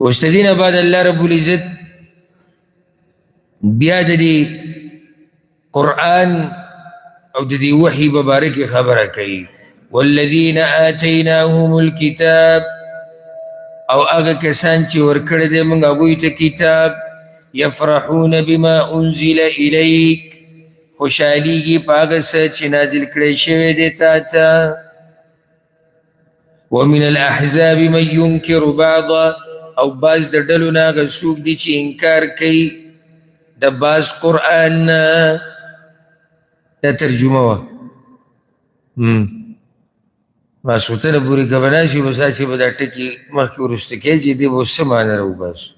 اوس د دې نه بعد الله رب العزت بیا د دې قرآن او د دې وحي په باره کې خبره کوي. والذین آتیناهم الکتاب، او هغه کسان چې ورکړی دی موږ هغوی ته کتاب، یفرحون بما انزل الیک، خوشحالیږي په هغه څه چې نازل کړی شوی دی تا ته. ومن الاحزاب من ينکر بعضا، او بعض د ډلو نه هغه څوک دي چې انکار کوي د بعض قرآن نه. دا ترجمه وه ماسوتنه پورې که به ناشي بس هسې به دا ټکي مخکې وروسته کوي چې دې به اوس څه معنی راوباسو.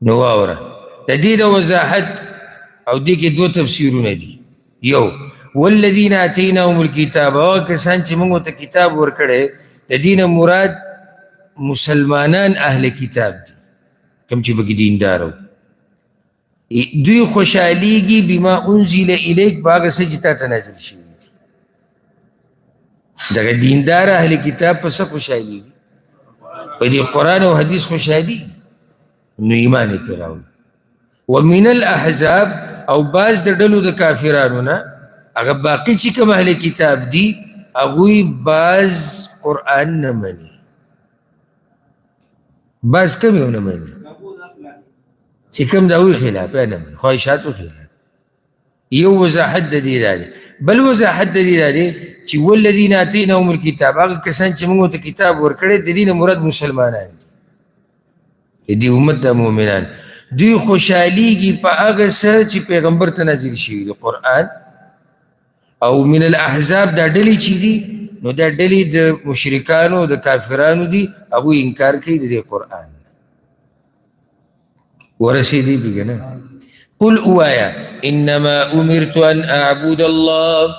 نو واوره د دې د وضاحت او دې کې دوه تفسیرونه دي. یو والذین آتیناهم الکتاب، هغه کسان چې موږ ورته کتاب ورکړی د دې نه مراد مسلمانان اهل کتاب دي کوم چې پکې دیندار وو. دوی خوشحالیږي بما انزل الیک په هغه څه چې تا ته نازل شوي دي. دغه دیندار اهل کتاب په څه خوشحالیږي؟ په دې قرآن او حدیث خوشحالیږي، نو ایمان یې پرې راوړي. ومن الاحزاب، او بعض د ډلو د کافرانو نه هغه باقي چې کوم اهل کتاب دي هغوی بعض قرآن نه مني. بعض کم یو نه مني چې کوم د هغوی خلاف یې نه مني، خواهشاتو خلاف. یو وضاحت د دې دا دی. بل وضاحت د دې دا دی چې والذین آتیناهم الکتاب، هغه کسان چې موږ ته کتاب ورکړی د دې نه مراد مسلمانان دي، د دې امت د مؤمنان. دوی خوشحالیږي په هغه څه چې پیغمبر ته نازل شوي دي قرآن. او من الاحزاب دا ډلې چې دي نو دا ډلې د مشرکانو د کافرانو دي، هغوی انکار کوي د دې قرآن. ورسېدی پکې نه. قل اوایا انما امرت ان اعبد الله،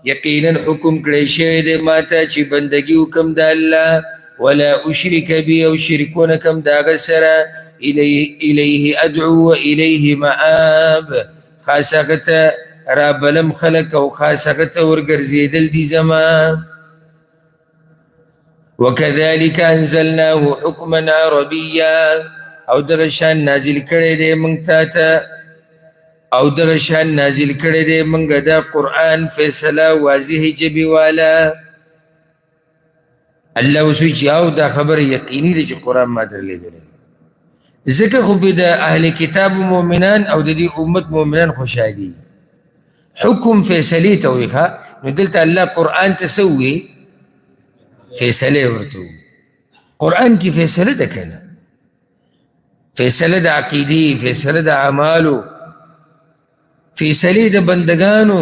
یقینا حکم کړی شوی دی ما ته چې بندګي وکړم د الله، ولا اشرک بي، او شرک ونه کړم د هغه سره، الیه ادعو و الیه مآب، خاص هغه ته رابلم خلق او خاص هغه ته ورګرځېدل دي زما. وکذلک انزلناه حکما عربیا، او دغه شان نازل کړی دی موږ تا ته، او دغه شان نازل کړی دی موږ دا قرآن فیصله واضح ژبې والا. الله اوس وایي چې او دا خبره یقیني ده چې قرآن ما درلېږلی. ځکه خو به د اهل کتاب مؤمنان او د دې امت مؤمنان خوشحالي حکم فیصلې ته وایي. نو دلته الله قرآن ته څه ووایي؟ فیصلې ورته ووایي. قرآن کې فیصله ده که نه؟ فیصله د عقیدې، فیصله د اعمالو، فیصلې د بندگانو،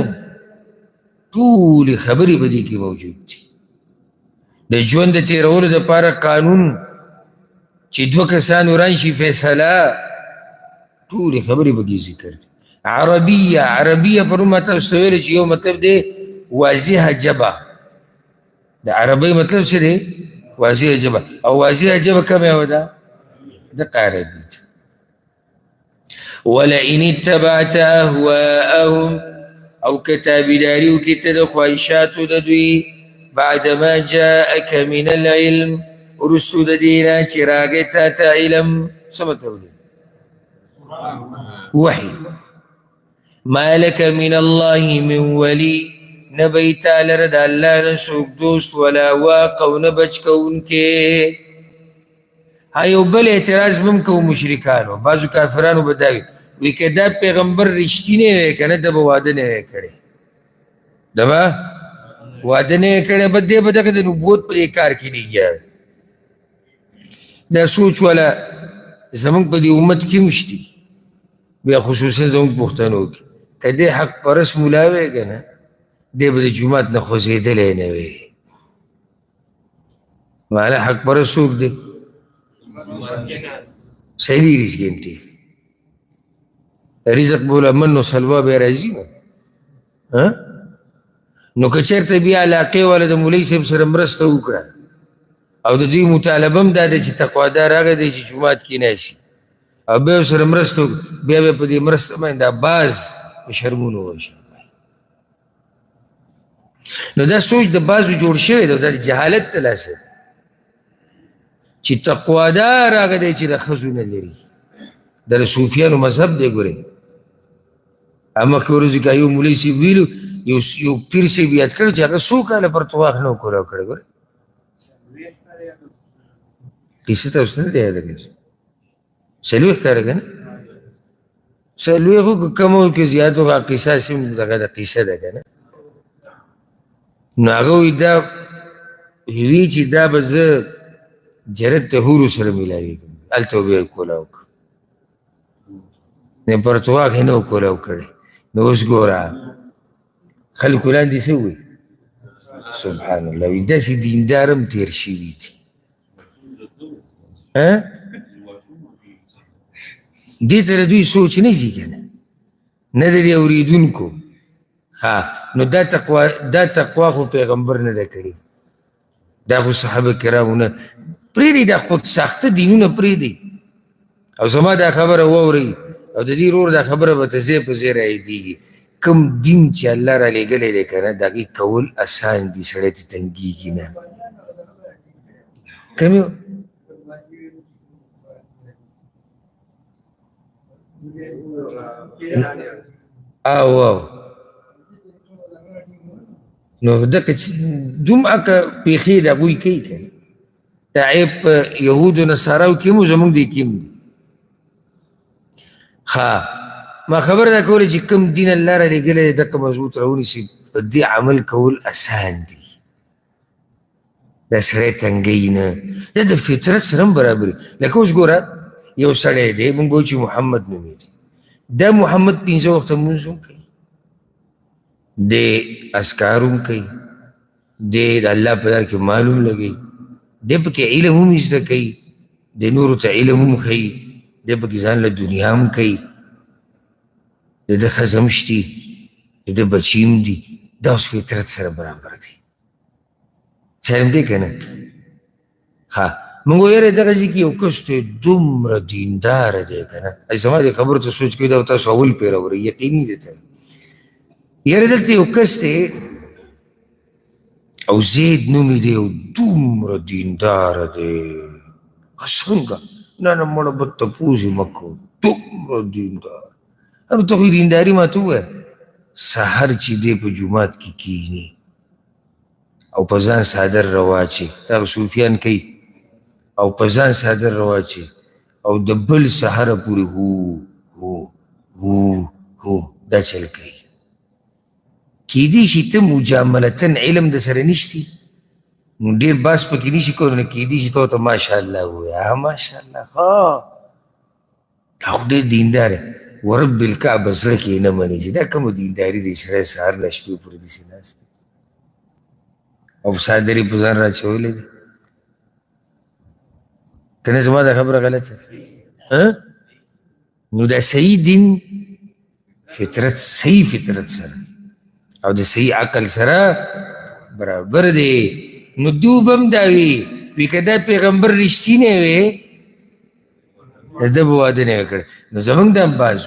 ټولې خبرې په دې کې موجود دي. د ژوند د تېرولو دپاره قانون چې دوه کسان ورانشي فیصله، ټولې خبرې په کې ذکر دي. عربیه، عربیه پر ما تاسو ته ویلې چې یو مطلب دی واضحه ژبه. د عربۍ مطلب څه دی؟ واضحه ژبه. او واضحه ژبه کومه یوه ده؟ دقه عربي ده. ولئن اتبعت اهواءهم، او کتابداري وکړې ته د خواهشاتو د دوی، بعد ما جاءك من العلم، وروستو د دې نه چې راغی تا ته علم. څه مطلب دی؟ وحي. ما لك من الله من ولي، نه به یې تا لره د الله نه څوک دوست، ولا واق، او نه بچ کوونکی. یو بل اعتراض به هم کوو مشرکانو، بعضو کافرانو به دا وي که دا پیغمبر رښتینی وی که نه ده به واده نه وی کړی، ده به واده نه وی کړی، به دی به دغه د نبوت په دې کار کې لګیا وی. دا سوچ والا زمونږ په دې امت کې هم شتي، بیا خصوصا زمونږ پښتنو کې. که دی حق پرست ملا وی که نه، دی به د جومات نه خوځېدلی نه وی. معنی حق پرست څوک دی؟ صحیح رزق انتی رزق بولا منو سلوا بے راځي نو که چېرته بیا علاقې والا د مولوي صاحب سره مرسته وکړه او د دوی مطالبه هم دا دی چې تقوادار هغه دی چې جومات کې ناشي او بیا ورسره مرسته وکړه، بیا به په دې مرسته باندې دا باز په شرمونو وشي. نو دا سوچ د بازو جوړ شوی دی، دا جهالت ته لاسه. چې تقوادار هغه دی چې د ښځو نه لري. د صوفیانو مذهب دی. ګورئ مخکې ورځو کې یو مولوي صاحب ویلو، یو پیر صاحب یاد کړی چې هغه څو کاله پر طواف نه و کولاو کړی. ګورئ قیسه تاسو نه دی یاده کړی، څلوېښت کاله که نه، څلوېښت خو که کم و که زیات و هغه قیسه سیم دغه د قیسه ده که نه. نو هغه وایي دا وی چې دا به زه جرت ته حورو سره میلاوېږم، هلته به یې کولاو کړ، نه پر طواف یې نه و کولاو کړی. نو اوس ګوره خلکو لاندې څه وایي؟ سبحان الله. وایي داسې دیندار هم تېر شوي دي. دې ته د دوی سوچ نه ځي که نه، نه د دې اورېدونکو. نو دا تقوا خو پیغمبر نه ده کړې، دا خو صحابه کرامو نه. پرېږدئ دا خود ساخته دینونه پرېږدئ. او زما دا خبره واورئ او د دې ورور دا خبره به ته ځای په ځای رایادېږي. کوم دین چې الله را لېږلی دی که نه، د هغې کول اسان دي، سړی ته تنګېږي نه. کومې نو دغه دومره که پېښې د هغوی کوي که نه، دا عیب په یهودو نصاراو کې هم و، زمونږ دې کې هم دی. ما خبره دا کوله چې کوم دین الله را لېږلی دی دغه مضبوط راونیسي، په دې عمل کول اسان دي، دا سړی تنګوي نه، دا د فطرت سره هم برابري. لکه اوس ګوره یو سړی دی، مونږ به وایو چې محمد نومېږي، دا محمد 5 وخته لمونځ هم کوي، دی اذکار هم کوي، دی د الله په لار کې مال هم لګوي، دی پکې علم هم زده کوي، دی نورو ته علم هم ښیي، دی پکې ځان له دنیا هم کوي، د ده ښځه هم شتي، د ده بچي هم دي. دا اوس فطرت سره برابر دی. خیال هم دی که نه؟ مونږ ویره دغسې کې یو کس دی دومره دینداره دی که نه، زما دې خبرو ته سوچ کوي، دا تاسو اول پرې راوړئ، یقیني دی ته. یاره دلته یو کس دی او زید نومې دی او دومره دینداره دی. څنګه؟ نه نه مړه به تپوس یې مه کوه، دومره دیندار. نو ته خو یې دینداري ما ته ووایه. سحر چې دی په جومات کې کښېني او په ځان څادر راواچي، دا صوفیان کوي، او په ځان څادر راواچي او د بل سحره پورې هو هو هو هو دا چل کوي. کیدی شي ته مجاملتن علم د سره نشتی، نو ډېر باس پکې نشي کولی، نو کیدی شي ته ورته ماشاءالله ووایه. ماشاءالله دا خو ډېر دیندار دی. ورب الکعبه زړه کې یې نه مني چې دا کومه دینداري دی، سړی سهار له شپې پورې داسې ناست دی او څادر یې په ځان راچولی دی. که نه زما دا خبره غلطه؟ نو دا صحیح دین فطرت، صحیح فطرت سره او د صحیح عقل سره برابر دی. نو دوی به هم دا وي که دا پیغمبر رښتینی وی، د ده به واده نه وی کړی. نو زمونږ دا هم باز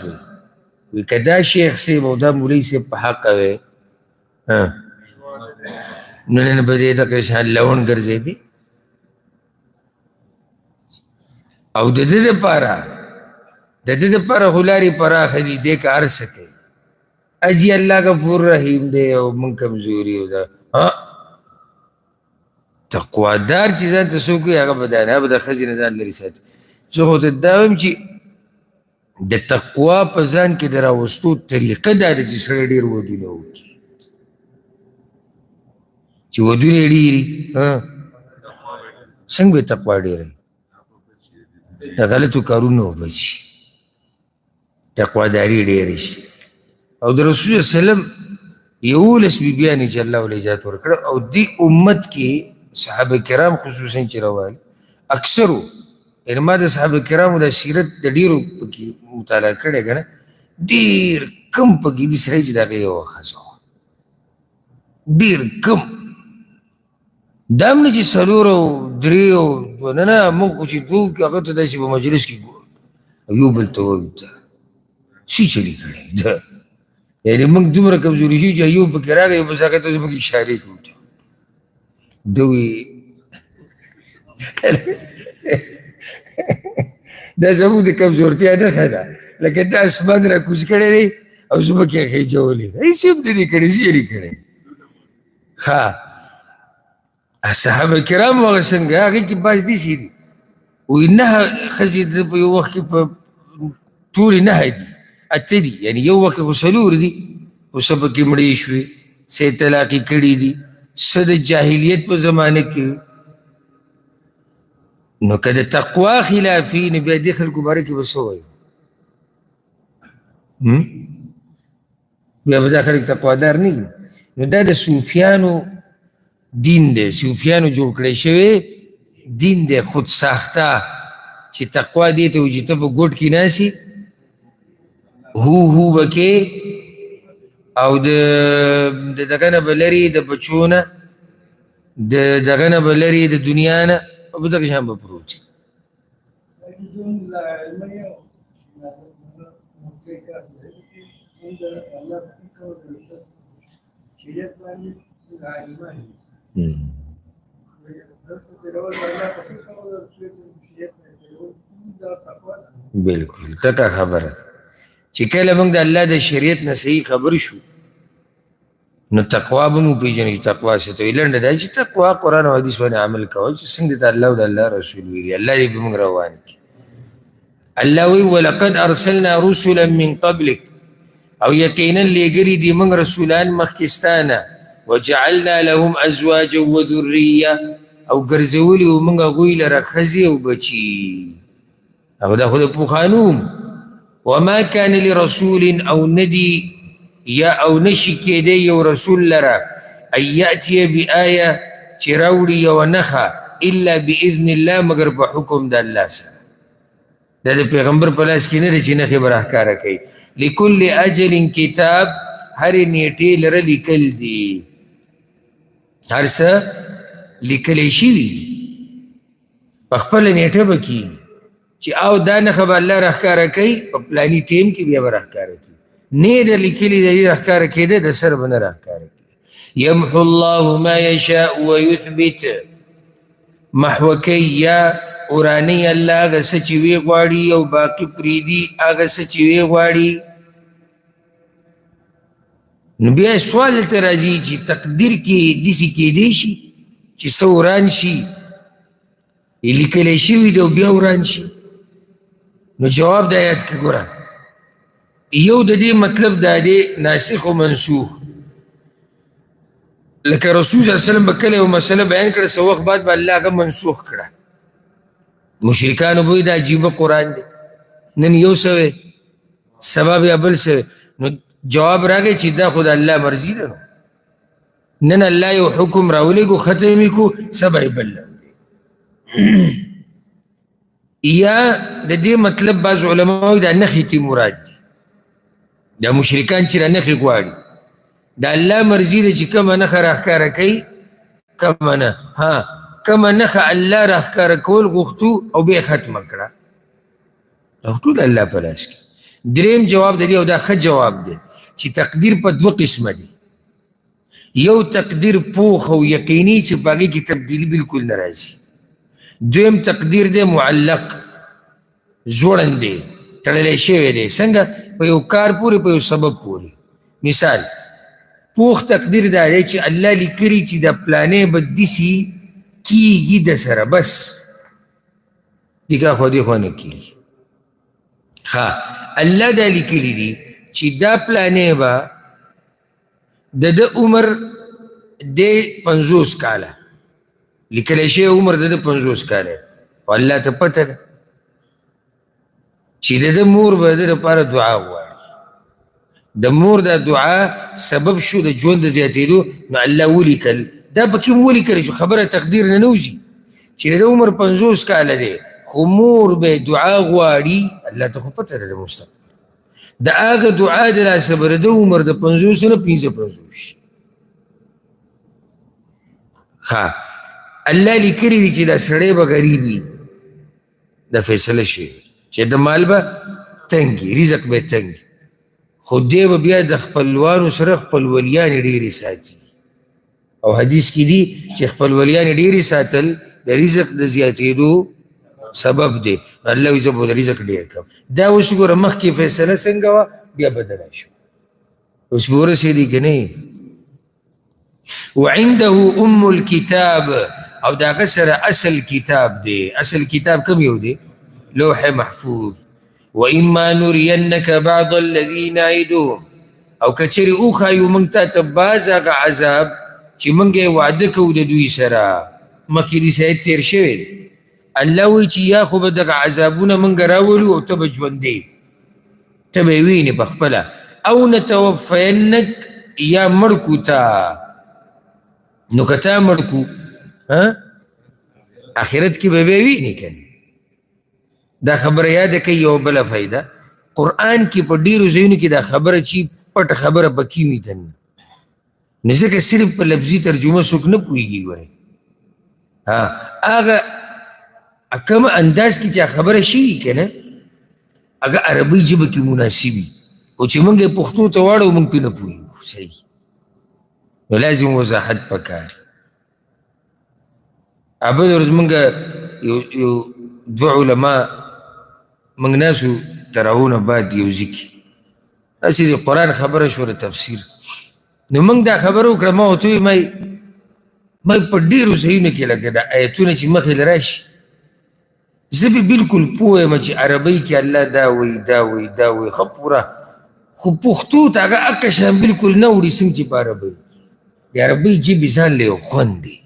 وی که دا شیخ صاحب او دا مولوي صاحب په حقه وی، نو نن به دې دغه شان لون ګرځېدي. او د ده دپاره خو لارې پراخه دي، دی که هر څه کوي. اجي الله غفور رحیم دی او موږ کمزوري او دا تقوادار چې ځان ته څوک وي هغه به دا نه، به د ښځې نه ځان لرې ساتي. زه خو ته دا وایم چې د تقوا په ځان کې د راوستو طریقه دا ده چې سړی ډېر ودونه وکړي، چې ودونه یې ډېري څنګه به تقوا ډېره وي، د غلطو کارونو وبچي، تقواداري ډېره شي. او د رسول صلی الله علیه وسلم 11 بیبیانې چې الله ولې اجازت ورکړه، او دې امت کې صحابه کرام خصوصا چې راوالي اکثرو، یعنې ما د صحابه کرامو د سیرت د ډېرو پکې مطالعه کړی که نه، ډېر کم پکې دي سړی چې د هغې یوه ښځه وه، ډېر کم. دا هم نه چې 4 او 3 او 2، نه نه، موږ خو چې 2 کې هغه ته داسې په مجلس کې ګورو او یو بل ته وایو ته څه چلي کړی ده، یعنې موږ دومره کمزوري شوي چې یو پکې راغی یو بس هغه ته زموږ اشارې کوو. ده وایي دا زموږ د کمزورتیا نښه ده لکه ته اسمان را کوز کړی دی او ځمکې خېجولې ده هېڅ هم نه دي کړی څه یې کړی ښه صحابه کرام هغه څنګه هغې کې بعض داسې دي وایي 9 ښځې د په یو وخت کې په ټولې 9 دي 8 دي یعنې یو وخت کې خو 4 دي خو څه پکې مړې شوې څه یې طلاقې کړي دي څه د جاهلیت په زمانه کې نو که د تقوا خلافي نو بیا دې خلکو باره کې به څه وایو بیا به دا خلک تقوادار نه وي نو دا د صوفیانو دین دی صوفیانو جوړ کړی شوی دین دی خود ساخته چې تقوا دې ته وي چې ته په ګوټ کې ناسي هو به کې او د دغه نه به لرې د بچو نه د دغه نه به لرې د دنیا نه او په دغه شان به پروت بلکل تکه خبره چې کله موږ د الله د شریعت نه صحیح خبر شو نو تقوا به مو پېژنو چې تقوا څه ته وایي لنډه دا چې تقوا قرآن او حدیث باندې عمل کول چې څنګه د الله او د الله رسول ویلي الله دې به موږ روان کړي الله وایي ولقد ارسلنا رسلا من قبلک او یقینا لېږلي دي موږ رسولان مخکې ستا نه وجعلنا لهم ازواجا وذریه او ګرځولي وو موږ هغوی لره ښځې او بچي او دا خو د پوخانو وما كان لرسول او ندي یا او نشي کېدی یو رسول لره ان یأتي بآیه چې راوړي یوه نښه الا باذن الله مګر په حکم د الله سره دا د پیغمبر په لاس کې نه دی چې نښې به راښکاره کوي لکل اجل کتاب هرې نیټې لره لیکل دي هر څه لیکلی شوي دي په خپله نیټه به کېږي چې او دا نښه به الله راښکاره کوي په پلاني ټیم کې بیا به راښکاره کوي نه د لیکلي د دې راښکاره کېده د سر به نه راښکاره کوي یمحو الله ما یشاء ویثبت محو کوي یا ورانی الله هغه څه چې ویې غواړي او باقي پرېږدي هغه څه چې ویې غواړي نو بیا سوال دلته راځي چې تقدیر کې داسې کېدی شي چې څه وران شي لیکلی شوي دی او بیا وران شي نو جواب د آیات کې ګوره یو د دې مطلب دا دی ناسخ و منسوخ لکه رسول صلی الله علیه وسلم به کله یو مسله بیان کړه څه وخت بعد به الله هغه منسوخ کړه مشرکانو به دا عجیبه قرآن دی نن یو څه سبا بیا بل څه نو جواب راغی چې دا خو د الله مرضي ده نو نن الله یو حکم راولېږو ختم یې کړو سبا یې بل یا د دې مطلب بعض علماء دا نښې تی مراد دي دا مشرکان چې را نښې غواړي د الله مرضي ده چې کومه نښه راښکاره کوي کومه نه کومه نښه الله راښکاره کول غوښتو او بیا یې ختمه کړه دا ټول الله په لاس کې دریم جواب د دې او دا ښه جواب دی چې تقدیر په 2 قسمه دی یو تقدیر پوخ او یقیني چې په هغې کې تبدیلي بلکل نه راځي دویم تقدیر دی معلق ځوړند دی تړلی شوی دی څنګه په یو کار پورې په یو سبب پورې مثال پوخ تقدیر دا دی چې الله لیکلي چې د پلانې به داسې کېږي د سره بس نکاح خو دې خو نه کېږي الله دا لیکلي دي چې دا پلانې به د ده عمر دی 50 کاله لیکلی شوی عمر د ده 50 کاله او الله ته پته ده چې د ده مور به د ده لپاره دعا غواړي د مور دا دعا سبب شو د ژوند د زیاتېدو نو الله ولیکل دا پکې م ولیکلی شو خبره تقدیر نه وځي چې د ده عمر 50 کاله دی خو مور به دعا غواړي الله ته خو پته ده د مستقبل د هغه دعا د لاسه به د ده عمر د 50 نه 55 شي الله لیکلی دی چې دا سړی به غریب وي دا فیصله شوی چې د مال به تنګي رزق به تنګي خو دی به بیا د خپلوانو سره خپلولیانې ډېرې ساتي او حدیث کې دي چې خپلولیانې ډېرې ساتل د رزق د زیاتېدو سبب دی. الله وایي زه به د رزق ډېر کړم. دا اوس ګوره مخکې فیصله څنګه وه بیا بدله شوه. اوس به ورسېدي که نه. وعنده ام الكتاب او د هغه سره اصل کتاب دی. اصل کتاب کوم یو دی؟ لوح محفوظ. واما نرینک بعض الذي نعدهم او کچرې وښایو موږ تا ته بعض هغه عذاب چې موږ یې وعده کوو د دوی سره. مخکې دې سید تېر شوی دی. الله وایي چې یا خو به دغه عذابونه موږ راولو او ته به ژوندی ته به یې وینې په خپله، او نتوفینک یا مړ کړو تا. نو که تا مړ کړو آخرت کې به بیا وینې که نه. دا خبره یاده کوي. یوه بله فایده قرآن کې په ډېرو ځایونو کې دا خبره چې پټه خبره پکې میدن نو ځکه صرف په لفظي ترجمه څوک نه پوهېږي. ګورئ هغه کوم انداز کې چې خبره شوي که نه هغه عربي ژبه کې مناسبي، خو چې موږ یې پښتو ته واړو موږ پرې نه پوهېږو. صحیح. نو لازم وضاحت پکار. بل ورځ موږ یو دوه علما موږ ناسو تراونه بعد یو ځای کې هسې د قرآن خبره شوه د تفسیر. نو موږ دا خبره وکړه ما ورته وویل ما په ډېرو ځایونو کې لکه دا ایتونه چې مخې له راشي زه به بلکل پوه یم چې عربۍ کې الله دا وایي دا وایي دا وایي ښه پوره، خو پښتو ته هغه هغه شان بلکل نه وړي څنګه چې په عربۍ. د عربۍ ژبې ځان له یو خوند دی،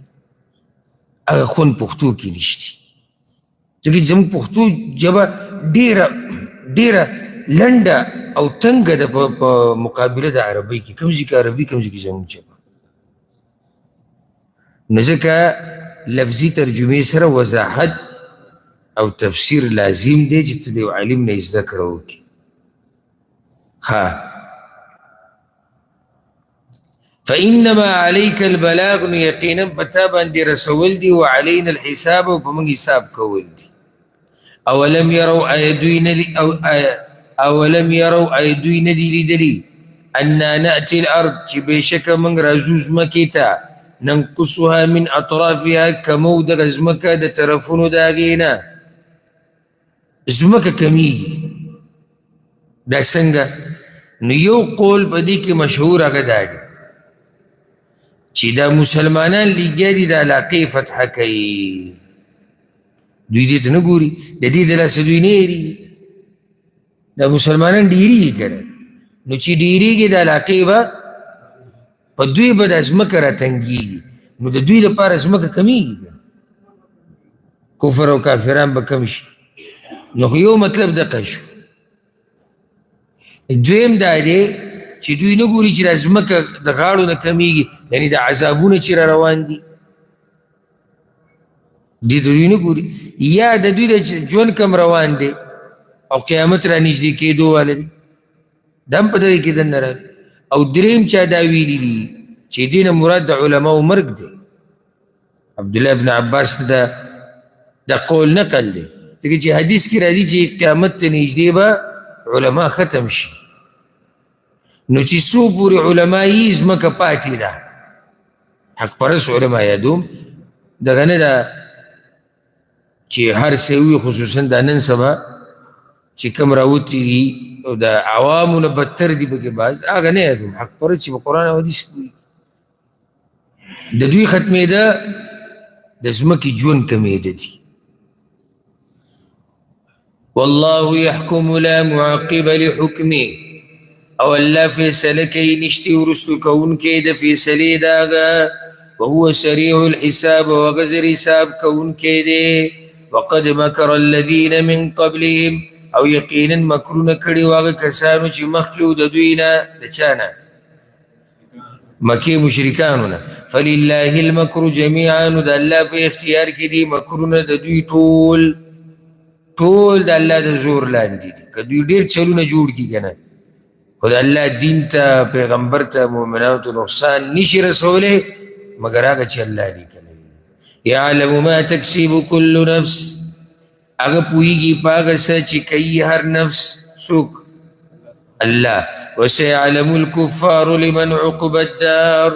هغه خوند پښتو کې نشته. ځکه چې زموږ پښتو ژبه ډېره لنډه او تنګه ده په مقابله د عربۍ کې. کوم ځای کې عربي کوم ځای کې زموږ ژبه. نو ځکه لفظي ترجمې سره وضاحت او تفسیر لازم دی چې ته د یو عالم نه زده کړه وکړي. فإنما عليك البلاغ، نو یقینا پتا باندې رسول دي، وعلينا الحساب، او په موږ حساب کول دي. اولم يروا ايدوی ندي لیدلي انا نأتي الارض چې بېشکه موږ راځو ځمکې ته ننقصها من اطرافها کمو دغه ځمکه د طرفونو د هغې نه. ځمکه کمیږي. دا څنګه؟ نو یو قول په دې کې مشهور هغه دا دی چې دا مسلمانان لګیا دي د علاقې فتحه کوي. دوی دې ته نه ګوري، د دې د لاسه دوی نه هېرېږي. دا مسلمانان ډېرېږي که نه، نو چې ډېرېږي د علاقې به په دوی به دا ځمکه راتنګېږي، نو د دوی لپاره ځمکه کمیږي. کفر او کافران به کم شي. نو یو مطلب دقه شو. دویم دا دی چې دوی نه ګوري چې دا ځمکه د غاړو نه کمیږي، یعنې د عذابونه چې را روان دي دې ته دوی نه ګوري. یا د دوی د ژوند کم روان دی او قیامت را نږدې کېدو واله دی، دا هم په دغې کې دننه راغلی. او دریم چا دا ویلي دي چې دې نه مراد د علماو مرګ دی. عبدالله ابن عباس ته دا قول نقل دی، ځکه چې حدیث کې راځي چې قیامت ته نږدې به علما ختم شي. نو چې څو پورې علما یي ځمکه پاتې ده، حق پرست علما یادوم، دغه نه ده چې هر څه وي، خصوصا دا نن سبا چې کوم راوتي دي او د عوامو نه بدتر دي پکې بعض، هغه نه یادوم. حق پرست چې په قرآن او حدیث پوهېږي د دوی ختمېده د ځمکې ژوند کمېده دي. والله يحكم لا معقب لحكمه، او الله فیصله کوي نشتی ورستو کوونکی د فیصلې د هغه، وهو سریع الحساب، او هغه زر حساب کوونکی دی. وقد مکر الذین من قبلهم، او یقینا مکرونه کړي وو هغه کسانو چې مخکې وو د دوی نه. د چا نه؟ مکې مشرکانو نه. فلله المکر جمیعا، نو د الله په اختیار کې دي مکرونه د دوی ټول د الله د زور لاندې دي. که دوی ډېر چلونه جوړ کړي که نه، خو د الله دین ته، پیغمبر ته، مؤمنانو ته نقصان نشي رسولی مګر هغه چې الله لیکلی. یعلم ما تکسب کل نفس، هغه پوهېږي په هغه څه چې کوي هر نفس. څوک؟ الله. وسيعلم الكفار لمن عقب الدار،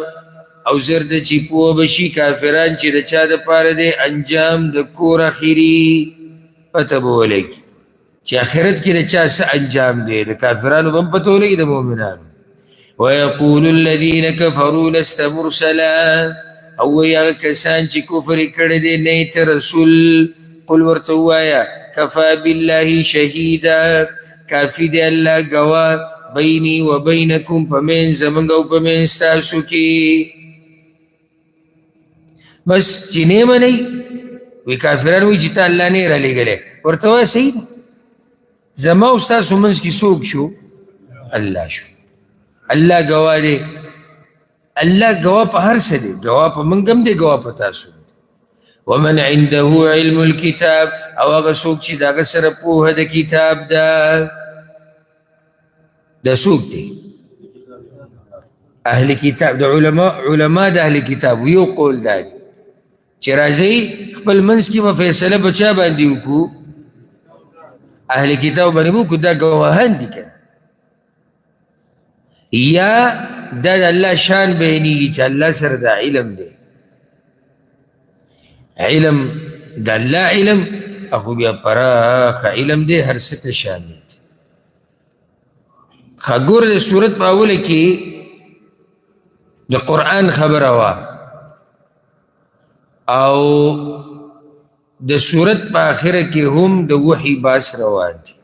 او زر د چې پوه به شي کافران چې د چا دپاره دی انجام د کور اخري. پته به ولګي چې آخرت کې د چا څه انجام دی، د کافرانو به هم پته ولګي د مؤمنانو. ويقول الذين كفروا لست مرسلا، او وایي هغه کسان چې کفر یې کړی دی نه یې ته رسول. قل ورته ووایه کفا بالله شهیدا، کافي دی الله ګواه، بیني و بینکم په منځ زمونږ او په منځ ستاسو کې. بس چې نه منئ وی کافران وی چې ته الله نه رالیږلی، ورته وایه صحیح ده، زما او ستاسو منځ کې څوک شو؟ الله شو. الله ګواه دی، الله ګواه په هر څه دی، ګواه په موږ هم دی، ګواه په تاسو. ومن عنده علم الكتاب، او هغه څوک چې د هغه سره پوهه د کتاب ده. دا څوک دی؟ اهل کتاب، د علما د اهل کتاب. یو قول دا دی چې راځئ خپل منځ کې به فیصله په چا باندې وکړو؟ اهل کتاب باندې وکړو، دا ګواهان دي که یا دا د الله شان بیانېږي چې الله سره دا علم دی. علم د الله علم اخو بیا پراخ علم دی، هر څه ته شامل دی. ښه ګوره د صورت په اوله کې د قرآن خبره وه او د صورت په آخره کې هم د وحي باس روان دي.